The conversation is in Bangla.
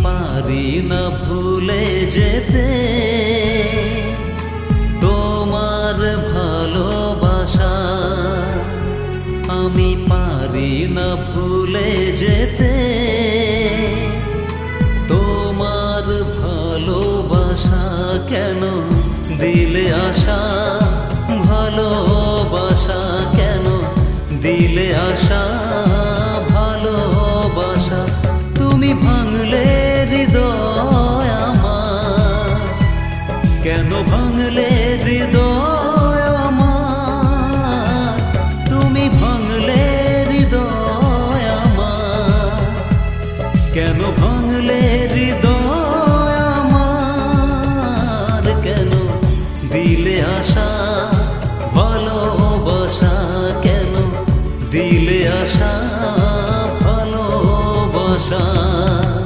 পারি না ভুলে যেতে তোমার ভালোবাসা, আমি পারি না ভুলে যেতে তোমার ভালোবাসা। কেন দিলে আশা, ভালোবাসা কেন দিলে আশা, ভালোবাসা। তুমি ভাঙলে হৃদয় আমার, কেন ভাঙলে হৃদয় আমার, তুমি ভাঙলে হৃদয় আমার, কেন ভাঙলে হৃদয় আমার। কেন দিলে আশা, ভালোবাসা কেন দিলে আশা, ভালোবাসা।